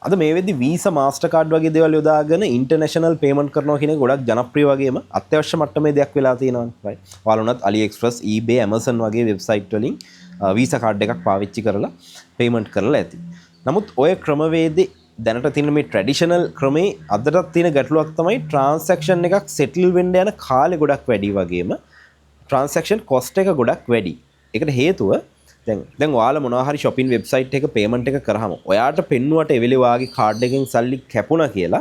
අද මේ වෙද්දි Visa Mastercard වගේ දේවල් යොදාගෙන ඉන්ටර්නැෂනල් පේමන්ට් කරනවා කියන එක ගොඩක් ජනප්‍රිය වගේම අත්‍යවශ්‍ය මට්ටමේ දෙයක් වෙලා තියෙනවා right. ඔයාලා උනත් AliExpress, eBay, Amazon වගේ වෙබ්සයිට් වලින් Visa card එකක් පාවිච්චි කරලා පේමන්ට් කරලා ඇති. නමුත් ඔය ක්‍රමවේදේ දැනට තියෙන මේ ට්‍රැඩිෂනල් ක්‍රමේ අදටත් තියෙන ගැටලුවක් තමයි ට්‍රාන්සැක්ෂන් එකක් සෙටල් වෙන්න යන කාලේ ගොඩක් වැඩි වගේම ට්‍රාන්සැක්ෂන් කොස්ට් එක ගොඩක් වැඩි. ඒකට හේතුව දැන් ඔයාලා මොනවා හරි shopping website එක payment එක කරාම ඔයාට පෙන්නුවට එවෙලේ වාගේ card එකෙන් සල්ලි කැපුණා කියලා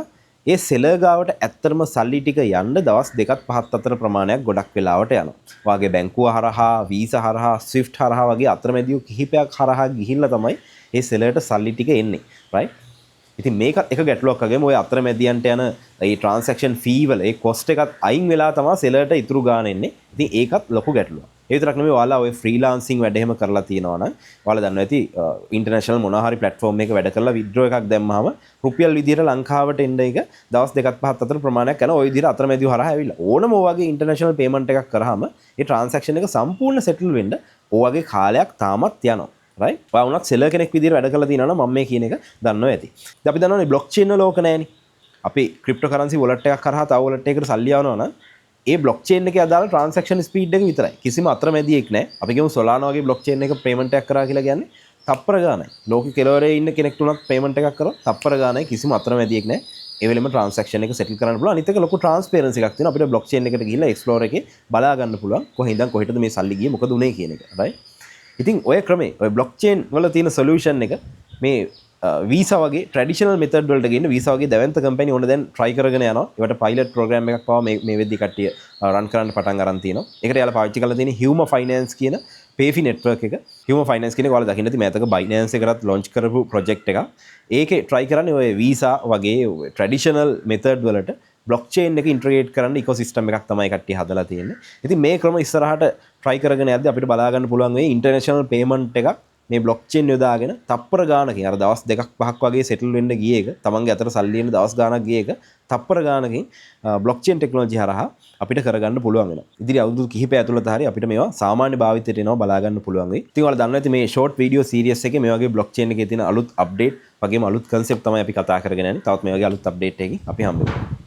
ඒ seller ගාවට ඇත්තටම සල්ලි ටික යන්න දවස් 2-5 අතර ප්‍රමාණයක් ගොඩක් වෙලාවට යනවා. වාගේ බැංකුව හරහා, Visa හරහා, Swift හරහා වගේ අතරමැදියෝ කිහිපයක් හරහා ගිහිල්ලා තමයි ඒ sellerට සල්ලි ටික එන්නේ. right? ඉතින් මේකත් එක ගැටලුවක් වගේම ඔය අතරමැදියන්ට යන ඒ transaction fee වල ඒ cost එකත් අයින් වෙලා තමයි sellerට ඉතුරු ගාන එන්නේ. ඉතින් ඒකත් ලොකු ගැටලුවක්. ඒ විතරක් නෙමෙයි ඔයාලා ඔය ෆ්‍රීලාන්සින් වැඩ එහෙම කරලා තියෙනවා නම් ඔයාලා දන්නවා ඇති ඉන්ටර්නැෂනල් මොනවා හරි ප්ලැට්ෆෝම් එකක වැඩ කරලා විත්ඩ්‍රෝ එකක් දැම්මහම රුපියල් විදියට ලංකාවට එන්න එක දවස් 2-5 අතර ප්‍රමාණයක් යන ඔය විදියට අතරමැදිව හරහා ඇවිල්ලා ඕනම ඔයගේ ඉන්ටර්නැෂනල් පේමන්ට් එකක් කරාම ඒ ට්‍රාන්සැක්ෂන් එක සම්පූර්ණ සෙටල් වෙන්න ඔයගේ කාලයක් තාමත් යනවා right. ඔයා උනත් සෙලර් කෙනෙක් විදියට වැඩ කරලා තියෙනවා නම් මම මේ කියන එක දන්නවා ඇති. ඉතින් අපි දන්නවනේ බ්ලොක්චේන් වල ඕක නැහැනේ. අපි ක්‍රිප්ටෝකරන්සි වොලට් එකක් කරහා තව වොලට් එකකට සල්ලි යවනවා නම් ඒ බ්ලොක්චේන් එකේ අදාළ ට්‍රාන්සැක්ෂන් ස්පීඩ් එක විතරයි. කිසිම අතරමැදියෙක් නැහැ. අපි කියමු Solana වගේ බ්ලොක්චේන් එක පේමන්ට් එකක් කරා කියලා කියන්නේ තප්පර ගානයි. ලෝකෙ කෙලවරේ ඉන්න කෙනෙක්ට උනත් පේමන්ට් එකක් කරා තප්පර ගානයි කිසිම අතරමැදියෙක් නැහැ. ඒ වෙලෙම ට්‍රාන්සැක්ෂන් එක සෙටල් කරන්න පුළුවන්. අනිත් එක ලොකු ට්‍රාන්ස්පරන්සි එකක් තියෙනවා. අපිට බ්ලොක්චේන් එකට ගිහිල්ලා එක්ස්ප්ලෝර් එකේ බලා ගන්න පුළුවන් කොහේ ඉඳන් කොහෙටද මේ සල්ලි ගියේ මොකද උනේ කියන එක. right. ඉතින් ඔය ක්‍රමේ ඔය බ්ලොක්චේන් වල තියෙන සොලියුෂන් එක මේ Visa වගේ ට්‍රැඩිෂනල් මෙතඩ් වලට ගෙන්න Visa වගේ දැවැන්ත කම්පැනි ඕන දැන් try කරගෙන යනවා. ඒවට පයිලට් ප්‍රෝග්‍රෑම් එකක් පවා මේ වෙද්දි කට්ටිය රන් කරන්න පටන් අරන් තියෙනවා. ඒකට යාලා පාවිච්චි කරලා තියෙන Huma Finance කියන PayFi network එක. Huma Finance කියන එක ඔයාලා දකින්න ඇති මේතක Binance එකකට launch කරපු project එකක්. ඒකේ try කරන්නේ ඔය Visa වගේ ට්‍රැඩිෂනල් මෙතඩ් වලට blockchain එක integrate කරන්න ecosystem එකක් තමයි කට්ටිය හදලා තියෙන්නේ. ඉතින් මේ ක්‍රම ඉස්සරහට try කරගෙන යද්දී අපිට බලා ගන්න පුළුවන් වෙයි international payment එකක් මේ බ්ලොක්චේන් යොදාගෙන තප්පර ගානකින් අර දවස් 2-5ක් වගේ සෙටල් වෙන්න ගිය එක තමන්ගේ අතට සල්ලි එන දවස් ගානක් ගිය එක තප්පර ගානකින් බ්ලොක්චේන් ටෙක්නොලොජි හරහා අපිට කරගන්න පුළුවන් වෙනවා. ඉදිරි අවුරුදු කිහිපය ඇතුළත හරි අපිට මේවා සාමාන්‍ය භාවිතයට එනවා බලා ගන්න පුළුවන් වෙයි. ඉතින් ඔයාලා දන්නවා ඇති මේ ෂෝට් වීඩියෝ සීරීස් එකේ මේ වගේ බ්ලොක්චේන් එකේ තියෙන අලුත් අප්ඩේට් වගේම අලුත් කන්සෙප්ට් තමයි අපි කතා කරගෙන යන්නේ. තවත් මේ වගේ අලුත් අප්ඩේට් එකකින් අපි හම්බ වෙමු.